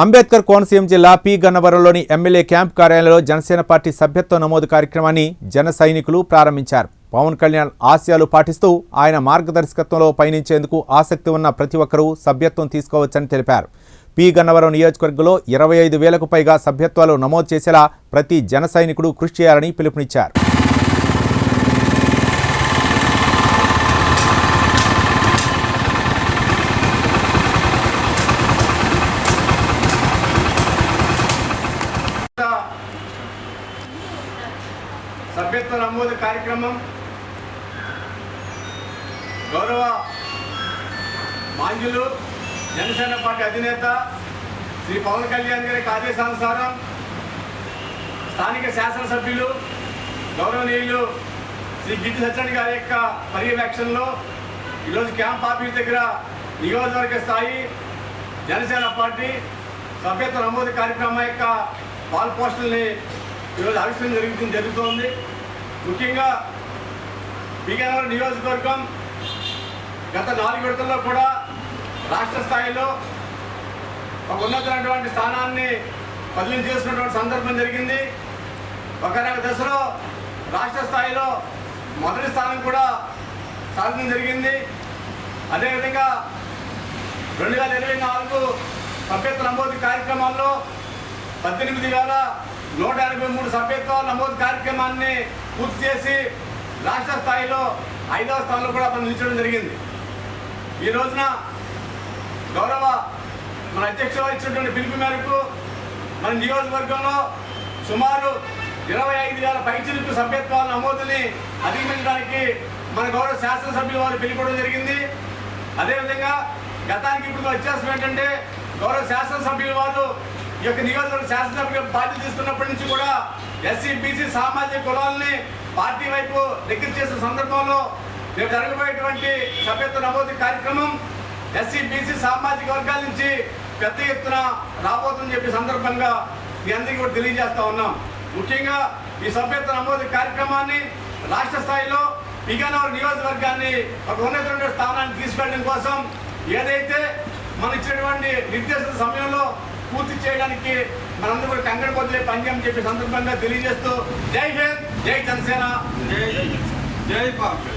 అంబేద్కర్ కోనసీమ జిల్లా P గన్నవరంలోని MLA camp కార్యాలయంలో Janasena party సభ్యత్వ నమోదు కార్యక్రమాన్ని జన సైనికులు ప్రారంభించారు. పవన్ కళ్యాణ్ ఆశయాలు పాటిస్తూ ఆయన మార్గదర్శకత్వంలో పయనించేందుకు ఆసక్తి ఉన్న ప్రతి ఒక్కరూ సభ్యత్వం తీసుకోవచ్చని తెలిపారు. పి గన్నవరం నియోజకవర్గంలో 25,000కు పైగా సభ్యత్వాలు నమోదు చేసేలా ప్రతి జన సైనికుడు కృషి చేయాలని పిలుపునిచ్చారు. సభ్యత్వ నమోదు కార్యక్రమం గౌరవ మాంజులు జనసేన పార్టీ అధినేత శ్రీ పవన్ కళ్యాణ్ గారి ఆదేశానుసారం స్థానిక శాసనసభ్యులు గౌరవనీయులు శ్రీ గిడ్డి సత్యనారాయణ గారి యొక్క పర్యవేక్షణలో ఈరోజు క్యాంప్ ఆఫీస్ దగ్గర నియోజకవర్గ స్థాయి జనసేన పార్టీ సభ్యత్వ నమోదు కార్యక్రమం యొక్క వాల్ పోస్టుల్ని ఈరోజు ఆవిష్కరణ జరుగుతోంది. ముఖ్యంగా పి గన్నవరం నియోజకవర్గం గత 4 విడతల్లో కూడా రాష్ట్ర స్థాయిలో ఒక ఉన్నతమైనటువంటి స్థానాన్ని బదిలీ చేసినటువంటి సందర్భం జరిగింది. ఒకనొక దశలో రాష్ట్ర స్థాయిలో మొదటి స్థానం కూడా సాధన జరిగింది. అదేవిధంగా 2024 సభ్యత్వ నమోదు కార్యక్రమాల్లో 18,183 సభ్యత్వాల నమోదు కార్యక్రమాన్ని పూర్తి చేసి రాష్ట్ర స్థాయిలో 5వ స్థానంలో కూడా మనం నిలిచడం జరిగింది. ఈ రోజున గౌరవ మన అధ్యక్షులు ఇచ్చినటువంటి పిలుపు మేరకు మన నియోజకవర్గంలో సుమారు 25,000 పైచిలుకు సభ్యత్వాల నమోదుని అధిగమించడానికి మన గౌరవ శాసనసభ్యులు వారు పిలుపుకోవడం జరిగింది. అదేవిధంగా గతానికి ఇప్పుడు వ్యత్యాసం ఏంటంటే గౌరవ శాసనసభ్యులు వారు ఈ యొక్క నియోజకవర్గ శాసనసభ్యులు బాధ్యత తీసుకున్నప్పటి నుంచి కూడా ఎస్సీ బీసీ సామాజిక కులాలని పార్టీ వైపు దగ్గర చేసిన సందర్భంలో రేపు జరగబోయేటువంటి సభ్యత్వ నమోదు కార్యక్రమం ఎస్సీ బీసీ సామాజిక వర్గాల నుంచి పెద్ద ఎత్తున రాబోతుందని చెప్పి సందర్భంగా మీ అందరికీ కూడా తెలియజేస్తా ఉన్నాం. ముఖ్యంగా ఈ సభ్యత్వ నమోదు కార్యక్రమాన్ని రాష్ట్ర స్థాయిలో పి గన్నవరం నియోజకవర్గాన్ని ఒక ఉన్నతమైన స్థానాన్ని తీసుకెళ్ళడం కోసం ఏదైతే మనం ఇచ్చినటువంటి నిర్దేశిత సమయంలో పూర్తి చేయడానికి మనందరూ కూడా కంగడి పొద్దులే పనిచేయమని చెప్పి సందర్భంగా తెలియజేస్తూ జై హింద్, జై జనసేన, జై పార్టీ.